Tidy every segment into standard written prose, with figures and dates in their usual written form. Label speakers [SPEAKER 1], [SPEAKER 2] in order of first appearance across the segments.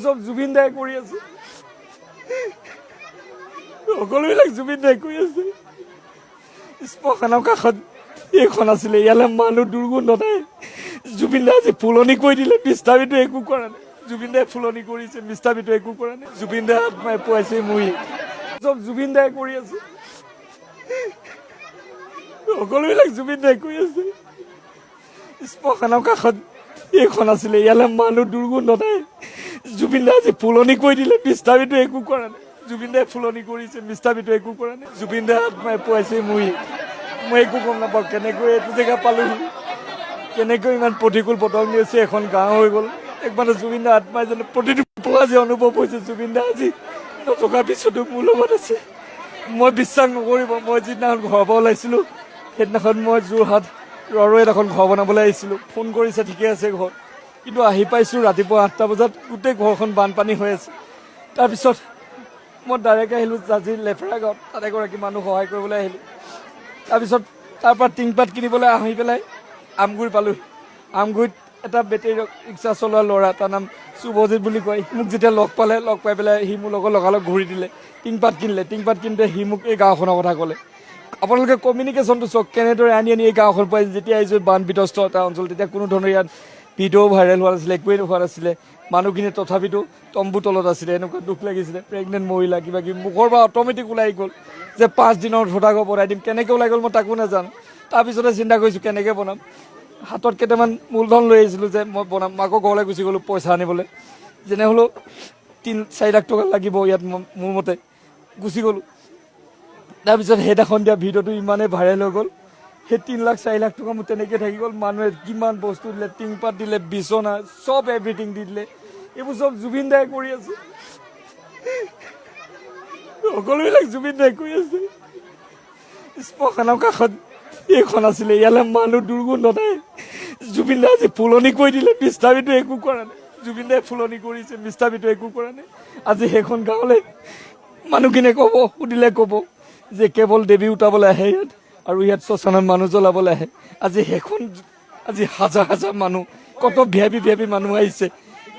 [SPEAKER 1] সব জুবিন দাই কৰি আছে, সকলোবিলাক জুবিন দাই কৰি আছে। শ্মশানৰ কাষত এইখন আছিলে, ইয়ালৈ মানুহ দুৰ্গন্ধ নাই। জুবিন দাই আজি ফুলনি কৰি দিলে, বিস্তাপিতো একো কৰা নাই। জুবিন দাই ফুলনি কৰিছে, বিস্তাপিতো একো কৰা নাই। জুবিন দাই আত্মাই পোৱাইছে মুহি, চব জুবিন দাই কৰি আছে, সকলোবিলাক জুবিন দাই কৰি আছে। শ্মশানৰ কাষত এইখন আছিলে, ইয়ালৈ মানুহ দুৰ্গন্ধ নাই। জুবিন দাই আজি ফুলনি কৰি দিলে, বিস্তাপিতো একো কৰা নাই। জুবিন দাই ফুলনি কৰিছে, বিস্তাপিতো একো কৰা নাই। জুবিন দাই আত্মাই পোৱাইছে মুহি, মই একো গম নাপাওঁ কেনেকৈ এইটো জেগা পালোহি, কেনেকৈ ইমান প্ৰতিকূল বতৰ নিছে, এখন গাঁও হৈ গ'ল। একমাত্ৰ জুবিন দাই আত্মাই যেন প্ৰতিটো পোৱা যে অনুভৱ হৈছে। জুবিন দাই আজি নথকাৰ পিছতো মোৰ লগত আছে। মই বিশ্বাস নকৰিব, মই যিদিনাখন ঘৰৰ পৰা ওলাইছিলোঁ সেইদিনাখন মই যোৰহাট ৰৰৈত এখন ঘৰ বনাবলৈ আহিছিলোঁ। ফোন কৰিছে, ঠিকে আছে ঘৰ, কিন্তু আহি পাইছোঁ ৰাতিপুৱা 8টা বজাত, গোটেই ঘৰখন বানপানী হৈ আছে। তাৰপিছত মই ডাইৰেক্ট আহিলোঁ জাজি লেফেৰা গাঁৱত, তাত এগৰাকী মানুহ সহায় কৰিবলৈ আহিলোঁ। তাৰপিছত তাৰপৰা টিংপাত কিনিবলৈ আহি পেলাই আমগুৰি পালোঁ। আমগুৰিত এটা বেটেৰী ৰিক্সা চলোৱা ল'ৰা, তাৰ নাম শুভজিত বুলি কয়, মোক যেতিয়া লগ পাই পেলাই সি মোৰ লগত লগালগ ঘূৰি দিলে, টিংপাত কিনিলে। টিংপাত কিনোতে সি মোক এই গাঁওখনৰ কথা ক'লে। আপোনালোকে কমিউনিকেশ্যনটো চাওক, কেনেদৰে আনি এই গাঁওখন পাই। যেতিয়া আহিছোঁ বান বিধ্বস্ত এটা অঞ্চল, তেতিয়া কোনো ধৰণৰ ইয়াত ভিডিঅ' ভাইৰেল হোৱা নাছিলে, একোৱেই হোৱা নাছিলে। মানুহখিনি তথাপিতো তম্বু তলত আছিলে, এনেকুৱা দুখ লাগিছিলে। প্ৰেগনেণ্ট মহিলা কিবা কিবি মুখৰ পৰা অট'মেটিক ওলাই গ'ল যে 5 দিনৰ থকাকৈ বনাই দিম। কেনেকৈ ওলাই গ'ল মই তাকো নাজানো। তাৰপিছতে চিন্তা কৰিছোঁ কেনেকৈ বনাম। হাতত কেইটামান মূলধন লৈ আহিছিলোঁ যে মই বনাম। আকৌ ঘৰলৈ গুচি গ'লোঁ পইচা আনিবলৈ। যেনে হ'লেও 3-4 লাখ টকা লাগিব ইয়াত, মোৰ মতে গুচি গ'লোঁ। তাৰপিছত সেইদিনাখন দিয়া ভিডিঅ'টো ইমানেই ভাইৰেল হৈ গ'ল, সেই 3-4 লাখ টকা মোৰ তেনেকৈ থাকি গ'ল। মানুহে কিমান বস্তু দিলে, টিংপাত দিলে, বিচনা, চব এভৰিথিং দি দিলে। এইবোৰ চব জুবিন দাই কৰি আছে, সকলোবিলাক জুবিন দাই কৰি আছে। শ্মশানৰ কাষত এইখন আছিলে, ইয়ালৈ মানুহ দুৰ্গন্ধ নাই। জুবিন দাই আজি ফুলনি কৰি দিলে, বিস্তাপিতো একো কৰা নাই। জুবিন দাই ফুলনি কৰিছে, বিস্তাপিতো একো কৰা নাই। আজি সেইখন গাঁৱলৈ মানুহখিনিয়ে ক'ব, সুধিলে ক'ব যে কেৱল দেৱী উঠাবলৈ আহে ইয়াত, আৰু ইয়াত শ্মশানত মানুহ জ্বলাবলৈ আহে। আজি সেইখন, আজি হাজাৰ হাজাৰ মানুহ, কত ভিআইপি মানুহ আহিছে।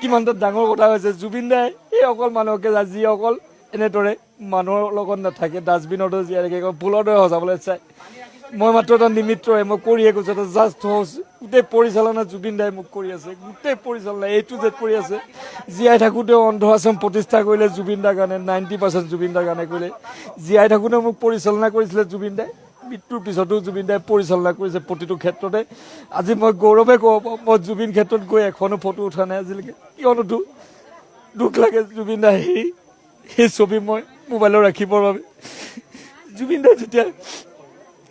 [SPEAKER 1] কিমান এটা ডাঙৰ কথা হৈছে। জুবিন দাই এই অকল মানুহকে যি অকল এনেদৰে মানুহৰ লগত নাথাকে, ডাষ্টবিনৰ দৰে জীয়াই ৰাখে, ফুলৰ দৰে সজাবলৈ চায়। মই মাত্ৰ এটা নিমিত্তহে, মই কৰিয়ে গৈছোঁ, এটা জাষ্ট হাউচ। গোটেই পৰিচালনা জুবিন দাই মোক কৰি আছে, গোটেই পৰিচালনা A to Z কৰি আছে। জীয়াই থাকোঁতেও অন্ধ আশ্ৰম প্ৰতিষ্ঠা কৰিলে জুবিন দাৰ কাৰণে, 90% জুবিন দাৰ কাৰণে কৰিলে। জীয়াই থাকোঁতেও মোক পৰিচালনা কৰিছিলে জুবিন দাই, মৃত্যুৰ পিছতো জুবিন দাই পৰিচালনা কৰিছে প্ৰতিটো ক্ষেত্ৰতে। আজি মই গৌৰৱে ক'ব পাৰোঁ, মই জুবিন ক্ষেত্ৰত গৈ এখনো ফটো উঠা নাই আজিলৈকে, কিয়নো দুখ লাগে জুবিন দাই সেই ছবি মই মোবাইলত ৰাখিবৰ বাবে। জুবিন দাই যেতিয়া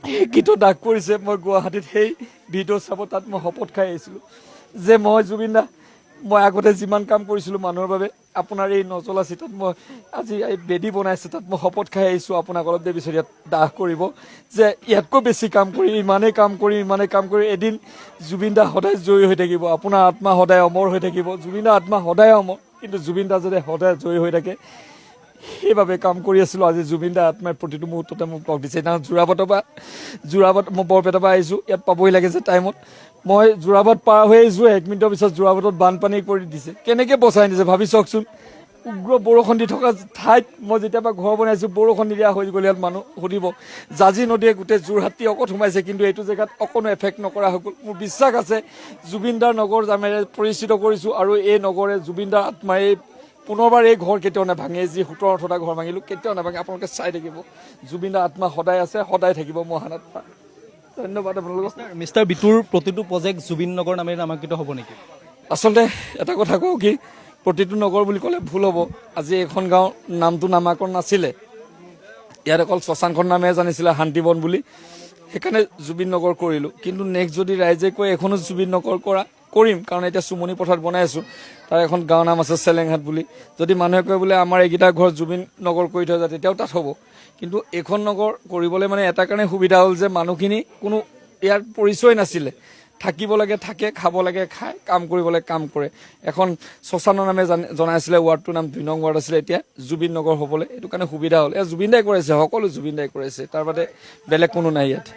[SPEAKER 1] সেই গীতত দাগ কৰিছে, মই গুৱাহাটীত সেই ভিডিঅ' চাব, তাত মই শপত খাই আহিছিলোঁ যে মই জুবিন দা, মই আগতে যিমান কাম কৰিছিলোঁ মানুহৰ বাবে, আপোনাৰ এই নজলা চিতাত মই আজি এই বেদী বনাইছে, তাত মই শপত খাই আহিছোঁ আপোনাক অলপ দেৰি পিছত ইয়াত দাহ কৰিব, যে ইয়াতকৈ বেছি কাম কৰি, ইমানেই কাম কৰি এদিন জুবিন দা সদায় জয়ী হৈ থাকিব। আপোনাৰ আত্মা সদায় অমৰ হৈ থাকিব। জুবিন দাৰ আত্মা সদায় অমৰ, কিন্তু জুবিন দা যাতে সদায় জয়ী হৈ থাকে, সেইবাবে কাম কৰি আছিলোঁ। আজি জুবিন দাৰ আত্মাই প্ৰতিটো মুহূৰ্ততে মোক লগ দিছে। সেইদিনা যোৰাবাট মই বৰপেটাৰ পৰা আহিছোঁ, ইয়াত পাবহি লাগে যে টাইমত। মই যোৰাবাট পাৰ হৈ আহিছোঁ, 1 মিনিটৰ পিছত যোৰাবাটত বানপানী কৰি দিছে। কেনেকৈ বচাই নিছে ভাবি চাওকচোন। উগ্ৰ বৰষুণ দি থকা ঠাইত মই যেতিয়াৰ পৰা ঘৰ বনাইছোঁ, বৰষুণ নিদিয়া হৈ গ'ল। ইয়াত মানুহ সুধিব, জাজি নদীয়ে গোটেই যোৰহাটী অকত সোমাইছে, কিন্তু এইটো জেগাত অকণো এফেক্ট নকৰা হৈ গ'ল। মোৰ বিশ্বাস আছে জুবিন দাৰ নগৰ নামেৰে পৰিচিত কৰিছোঁ, আৰু এই নগৰে জুবিন দাৰ আত্মাই পুনৰবাৰ এই ঘৰ কেতিয়াও নাভাঙে। যি 17-18টা ঘৰ ভাঙিলোঁ, কেতিয়াও নাভাঙে। আপোনালোকে চাই থাকিব, জুবিন দাৰ আত্মা সদায় আছে, সদায় থাকিব মহান আত্মা। ধন্যবাদ আপোনালোকক।
[SPEAKER 2] মিষ্টাৰ বিটুৰ প্ৰতিটো প্ৰজেক্ট জুবিন নগৰ নামেৰে নামাংকিত হ'ব নেকি?
[SPEAKER 1] আচলতে এটা কথা কওঁ কি, প্ৰতিটো নগৰ বুলি ক'লে ভুল হ'ব। আজি এইখন গাঁৱৰ নামটো নামাকৰণ নাছিলে, ইয়াত অকল শ্মশানখন নামেৰে জানিছিলে শান্তিবন বুলি, সেইকাৰণে জুবিন নগৰ কৰিলোঁ। কিন্তু নেক্সট যদি ৰাইজে কয় এখনো জুবিন নগৰ কৰিম, কাৰণ এতিয়া চুমনি পথাৰত বনাই আছোঁ, তাৰ এখন গাঁৱৰ নাম আছে চেলেংহাট বুলি। যদি মানুহে কয় বোলে আমাৰ এইকেইটা ঘৰ জুবিন নগৰ কৰি থৈ যায়, তেতিয়াও তাত হ'ব। কিন্তু এইখন নগৰ কৰিবলৈ মানে এটা কাৰণে সুবিধা হ'ল যে মানুহখিনি কোনো ইয়াৰ পৰিচয় নাছিলে। থাকিব লাগে থাকে, খাব লাগে খায়, কাম কৰিব লাগে কাম কৰে। এখন শ্মশানৰ নামে জনাইছিলে, ৱাৰ্ডটোৰ নাম 2 নং ৱাৰ্ড আছিলে, এতিয়া জুবিন নগৰ হ'বলৈ এইটো কাৰণে সুবিধা হ'ল। এয়া জুবিন দাই কৰাইছে, সকলো জুবিন দাই কৰাইছে, তাৰ বাদে বেলেগ কোনো নাই ইয়াত।